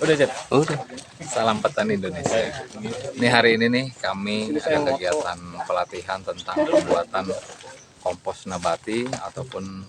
Udah, Jet? Udah. Salam petani Indonesia. Ini hari ini nih kami ada kegiatan pelatihan tentang pembuatan kompos nabati ataupun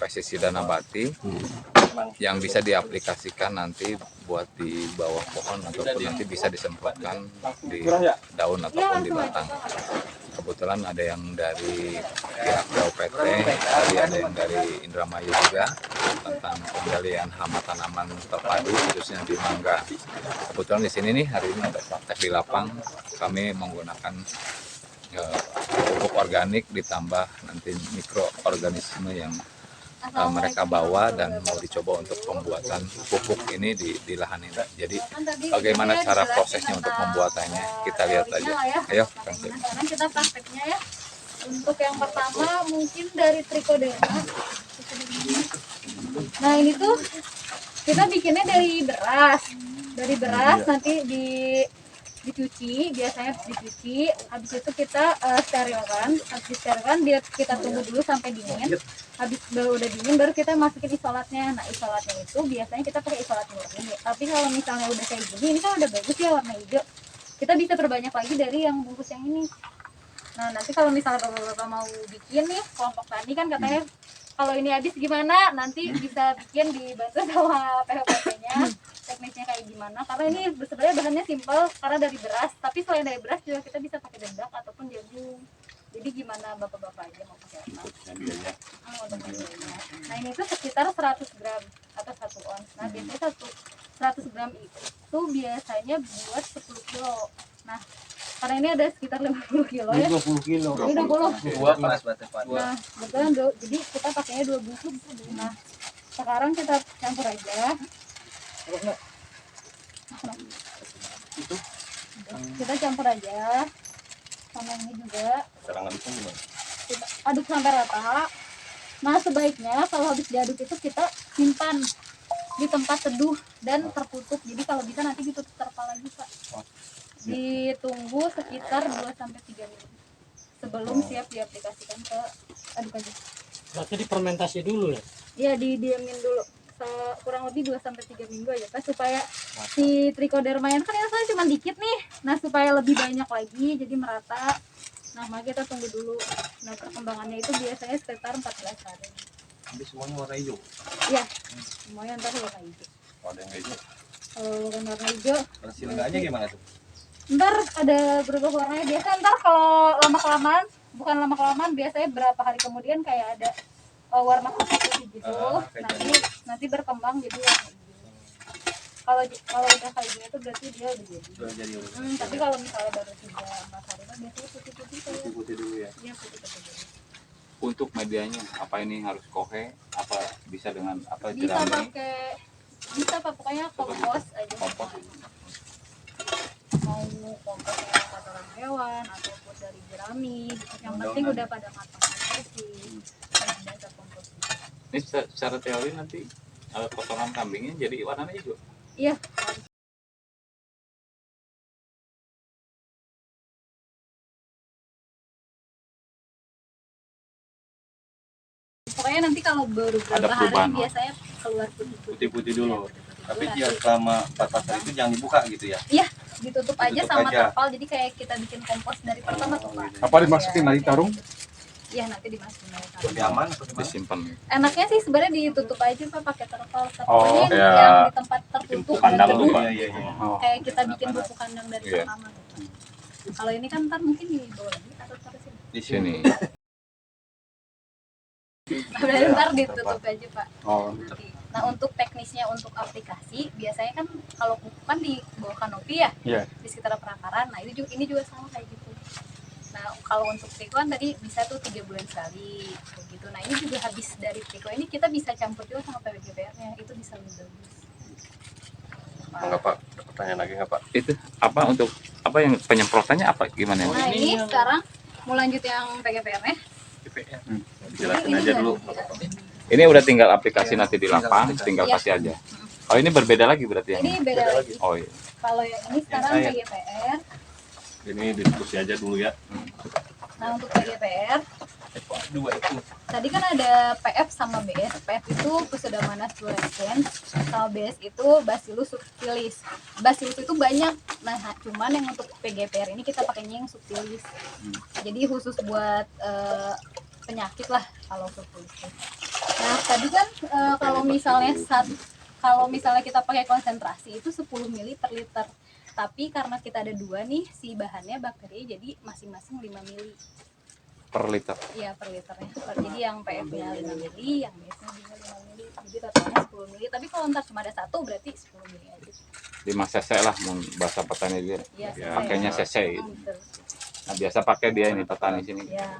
pestisida nabati yang bisa diaplikasikan nanti buat di bawah pohon ataupun nanti bisa disemprotkan di daun ataupun di batang. Kebetulan ada yang dari pihak BPT, tadi ada yang dari Indramayu juga tentang pengendalian hama tanaman terpadu khususnya di mangga. Kebetulan di sini nih hari ini ada praktek di lapang, kami menggunakan pupuk organik ditambah nanti mikroorganisme yang mereka bawa dan mau dicoba untuk pembuatan pupuk ini di lahan ini. Jadi bagaimana cara prosesnya untuk pembuatannya, kita lihat aja. Ayo, Kang. Sekarang kita prakteknya ya. Untuk yang pertama mungkin dari trichoderma. Nah ini tuh kita bikinnya dari beras. Dari beras nanti dicuci, biasanya dicuci. Habis itu kita sterilkan. Habis disterilkan dia kita tunggu dulu sampai dingin. Habis udah dingin baru kita masukin isolatnya. Nah isolatnya itu biasanya kita pakai isolat murni. Tapi kalau misalnya udah kayak gini, ini kan udah bagus ya warna hijau. Kita bisa perbanyak lagi dari yang bungkus yang ini. Nah nanti kalau misalnya bapak-bapak mau bikin nih kelompok tani kan katanya kalau ini habis gimana, nanti bisa bikin dibantu sama PHPT-nya teknisnya kayak gimana. Karena ini sebenarnya bahannya simpel karena dari beras, tapi selain dari beras juga kita bisa pakai dedak ataupun jagung. Jadi gimana bapak-bapak aja mau pakai apa? Nah ini tuh sekitar 100 gram atau 1 ons. Nah biasanya 100 gram itu biasanya buat 10 kilo. Nah karena ini ada sekitar 50 kilo ya. 20 kilo. Ini 20. Dua panas Nah, betul. Jadi kita pakainya 2 bungkus. Nah, sekarang kita campur aja. Kita campur aja. Sama ini juga. Kita aduk sampai rata. Nah, sebaiknya kalau habis diaduk itu kita simpan di tempat teduh dan tertutup. Jadi kalau bisa nanti ditutup terpal lagi, Pak. Ditunggu sekitar 2-3 minggu sebelum siap diaplikasikan ke aduk aja. Berarti difermentasi dulu ya? Iya, didiemin dulu kurang lebih 2-3 minggu aja Pak, supaya si trichoderma kan saya cuma dikit nih. Nah supaya lebih banyak lagi jadi merata. Nah maka kita tunggu dulu. Nah perkembangannya itu biasanya sekitar 14 hari. Ini semuanya warna hijau. Iya, semuanya ntar warna hijau. Ada yang hijau. Kalau warna hijau Silganya gimana tuh? ntar ada berubah warnanya. Biasanya ntar kalau lama-kelamaan, bukan lama-kelamaan, biasanya berapa hari kemudian kayak ada warna putih gitu. Nanti berkembang jadi warna hijau. Kalau udah kayak gini tuh berarti dia udah jadi. Tapi kalau misalnya baru 3-4 hari kan biasanya putih-putih kayak. Putih dulu ya. Iya, putih-putih dulu. Untuk medianya, apa ini harus kohe? Apa bisa dengan apa Bisa jerami? bisa Pak, pokoknya kompos aja. Kompos. Mau kompos yang kotoran hewan ataupun dari jerami, yang penting udah pada matang aja sih. Bisa kompos. Ini secara teori nanti kotoran kambingnya jadi warnanya hijau. Iya. Pokoknya nanti kalau baru beberapa hari biasanya keluar Putih-putih dulu. Tapi dia selama 14 hari itu jangan dibuka gitu ya? Iya, ditutup aja sama terpal. Jadi kayak kita bikin kompos dari pertama tuh Pak. Apa dimasukin lagi karung? Iya, nanti dimasukin lagi karung. Lebih aman atau Disimpan. Enaknya sih sebenarnya ditutup aja Pak pakai terpal. Tapi ya. yang di tempat tertutup Kandang dan tuh, Pak. Iya. kayak kita bikin buku kandang dari Iya. pertama gitu. Kalau ini kan ntar mungkin dibawa lagi atau taruh sini. Di sini. Udah ntar ditutup aja Pak. Oh. Nah untuk teknisnya untuk aplikasi biasanya kan kalau pupuk kan di bawah kanopi ya, Iya. di sekitar perakaran. Nah ini juga sama kayak gitu. Nah kalau untuk triko kan tadi bisa tuh 3 bulan sekali begitu. Nah ini juga habis dari triko ini kita bisa campur juga sama PWGPR-nya, itu bisa lebih bagus. Enggak Pak, ada pertanyaan lagi nggak Pak? Itu apa untuk apa yang penyemprotannya apa gimana? Nah ini sekarang mau lanjut yang PGPR-nya. Jelasin aja dulu. Ini udah tinggal aplikasi nanti di lapang, tinggal kasih aja. Oh ini berbeda lagi berarti ya? Ini beda lagi. Oh iya. Kalau yang ini sekarang PGPR. Ini diskusi aja dulu ya. Nah untuk PGPR Dua itu. Tadi kan ada PF sama BS. PF itu Pseudomonas fluorescens, sama BS itu Bacillus subtilis. Bacillus itu banyak. Nah, cuman yang untuk PGPR ini kita pakainya yang subtilis. Jadi khusus buat penyakit lah kalau subtilis. Nah, tadi kan kalau misalnya kita pakai konsentrasi itu 10 mili per liter. Tapi karena kita ada dua nih si bahannya bakteri, jadi masing-masing 5 mili. Per liter. Iya, per liternya. Jadi yang PF-nya 5 mili, yang BS-nya juga 5 mili. Jadi totalnya 10 mili. Tapi kalau ntar cuma ada satu berarti 10 mili aja. 5 cc lah mun bahasa petani dia. Iya, Ya, pakainya cc. betul. Nah, biasa pakai dia ini petani sini. Ya.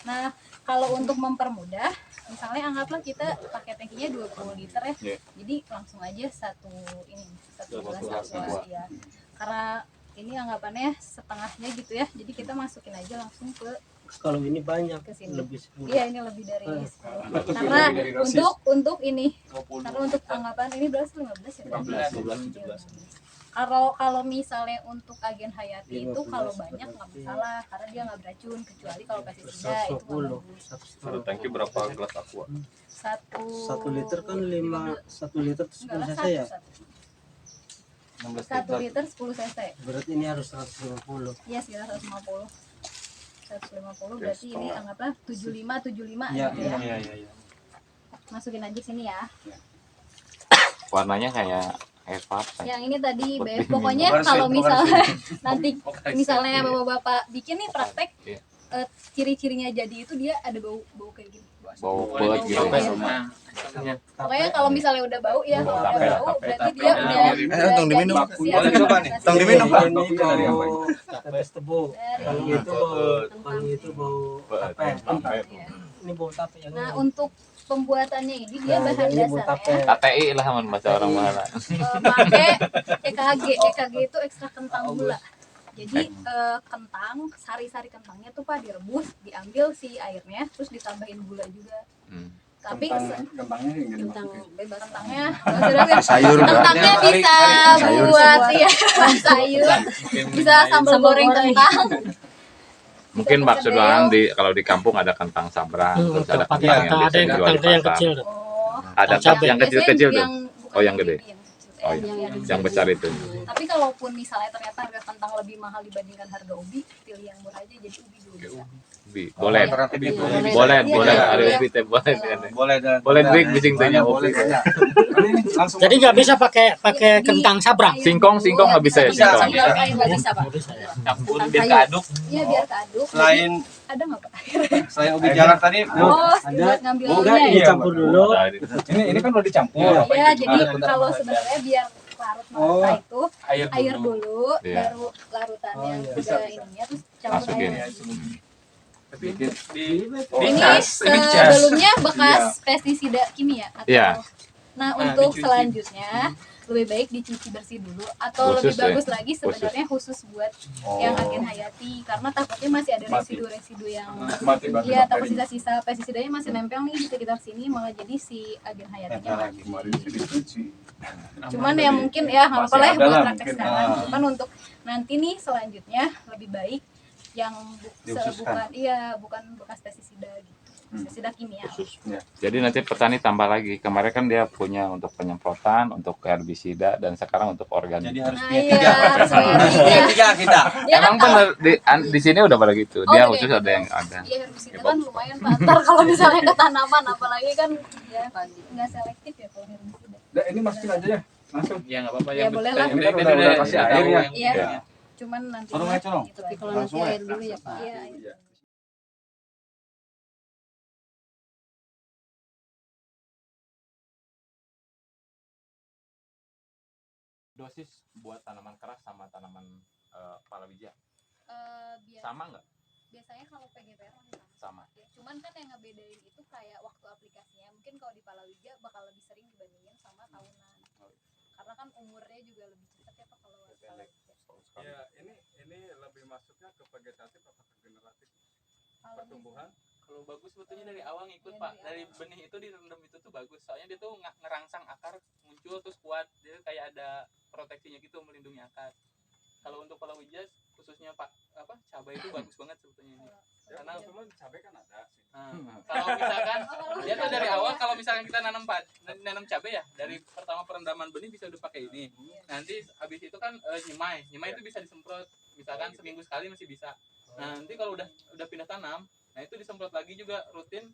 Nah, kalau untuk mempermudah, misalnya anggaplah kita pakai tangkinya 20 liter ya. Iya. Jadi langsung aja satu gelas aqua ya. Karena ini anggapannya setengahnya gitu ya. Jadi kita masukin aja langsung ke Kalau ini banyak, ke sini. lebih 10. Iya, ini lebih dari 10. Karena untuk ini, karena untuk anggapan ini berapa sih? 15 ya? 15, 17. Kalau misalnya untuk agen hayati itu 15, kalau banyak nggak masalah karena dia nggak beracun, kecuali kalau pestisida itu nggak 110. bagus. Satu tangki berapa gelas aqua? Satu liter kan 1 liter itu 10 enggak lah, cc ya. 16 1 liter. liter 10 cc. Berarti ini harus 150. Iya, sekitar 150. 150 berarti ini anggaplah 75 Iya, gitu ya. Iya. Masukin aja sini ya. Warnanya kayak air pap. Yang ini tadi BF. Bersih. Pokoknya kalau misalnya nanti misalnya bapak-bapak bikin nih praktek, Iya. ciri-cirinya jadi itu dia ada bau kayak gini. Bau beut gitu. Iya. Pokoknya kalau misalnya udah bau ya, kalau udah Tape, bau tape, berarti tape. dia udah Tong diminum. jadi Boleh coba nih. Tong diminum, Pak. Ini Dari yang bau tapes tebu. Kalau itu bau, itu bau tape. Iya. Ini bau tape yang Nah, ini. untuk pembuatannya ini dia Nah, bahan ini bau tape. dasarnya KTI lah mun bahasa orang mana. pakai EKG. EKG itu ekstrak kentang gula. Jadi kentang, sari-sari kentangnya tuh Pak direbus, diambil si airnya, terus ditambahin gula juga. Tapi Kentangnya yang gini. kentang bebas kentangnya maksudnya Sayur, Kak. kentangnya bisa Sayur. buat ya sayur, bisa sambal goreng kentang. Mungkin maksud orang kalau di kampung ada kentang sabrang, terus ada Pakai kentang yang kentang, ada biasa yang dijual kentang di yang pasar. kecil. Oh, Ada cabai. yang kecil-kecil tuh. bukan Oh, yang gede. kecil. Oh, iya. Yang besar itu. Tapi kalaupun misalnya ternyata harga kentang lebih mahal dibandingkan harga ubi, pilih yang murah aja, jadi ubi dulu bisa. Ubi. Boleh. Alternatif itu. Boleh, Iya, boleh. iya, Ada iya. ubi teh boleh. Boleh dan Boleh duit bising tanya Boleh ubi. tanya. Ini langsung. Jadi nggak bisa pakai Di- kentang sabrang. air Singkong dulu, nggak bisa ya, bisa, singkong. sambal air nggak bisa Pak. Nggak bisa ya. campur biar keaduk. Iya biar keaduk. selain Ada nggak Pak? selain ubi jalan tadi Oh, ada. buat ngambil Udah airnya ya? dicampur dulu. Ini kan udah dicampur. Ya, jadi kalau sebenarnya biar larut merata itu air dulu, Iya. baru larutan yang udah ininya terus campur Masukin. air. Di Ini sebelumnya bekas pestisida kimia atau Iya. Nah, untuk selanjutnya lebih baik dicuci bersih dulu atau Khusus lebih ya? bagus lagi sebenarnya khusus buat yang agen hayati karena takutnya masih ada residu-residu yang ya takut sisa-sisa pestisidanya masih nempel nih di sekitar sini malah jadi si agen hayatinya mati. Cuman ya mungkin ya nggak apa-apa lah ya Masih ada buat lah praktek mungkin. sekarang. Cuman untuk nanti nih selanjutnya lebih baik yang Dikhususkan. bukan bekas pestisida gitu. Pestisida kimia. Jadi nanti petani tambah lagi. Kemarin kan dia punya untuk penyemprotan, untuk herbisida, dan sekarang untuk organik. jadi harus Nah, punya iya, tiga. harus punya tiga. Punya tiga kita. Ya kan Emang bener di sini udah pada gitu. Oh, Dia udah khusus gitu. ada yang ada. Iya herbisida kan lumayan Pak. Ntar kalau misalnya ke tanaman apalagi kan ya nggak selektif ya kalau herbisida. Nah, ini masukin aja ya. Langsung. Ya nggak apa-apa Ya, boleh lah. Ini kan udah kasih air ya. Iya. Ya. Cuman nanti Tolong aja, tolong. Tapi kalau Langsung nanti ya. air dulu ya Pak. Iya. Iya. Dosis buat tanaman keras sama tanaman palawija sama nggak? Biasanya kalau PGPR masih Sama. Ya, cuman kan yang ngebedain itu kayak waktu aplikasinya. Mungkin kalau di palawija bakal lebih sering dibandingin sama tahunan. Karena kan umurnya juga lebih cepat ya Pak kalau palawija. Ya, ini lebih masuknya ke vegetatif atau ke generatif? Kalau Pertumbuhan. Kalau bagus sebetulnya dari awal ngikut Iya, Pak. dari Dari benih itu direndam itu tuh bagus. Soalnya dia tuh ngerangsang akar muncul terus kuat. Dia kayak ada proteksinya gitu melindungi akar. Kalau untuk palawija khususnya cabai itu bagus banget sebetulnya ini. Ya, Karena teman cabai kan ada sih. kalau misalkan dia tuh dari awal kalau misalkan kita nanam cabai ya dari pertama perendaman benih bisa udah pakai ini. Nanti habis itu kan nyemai itu bisa disemprot misalkan seminggu sekali masih bisa. Nah nanti kalau udah pindah tanam, nah itu disemprot lagi juga rutin.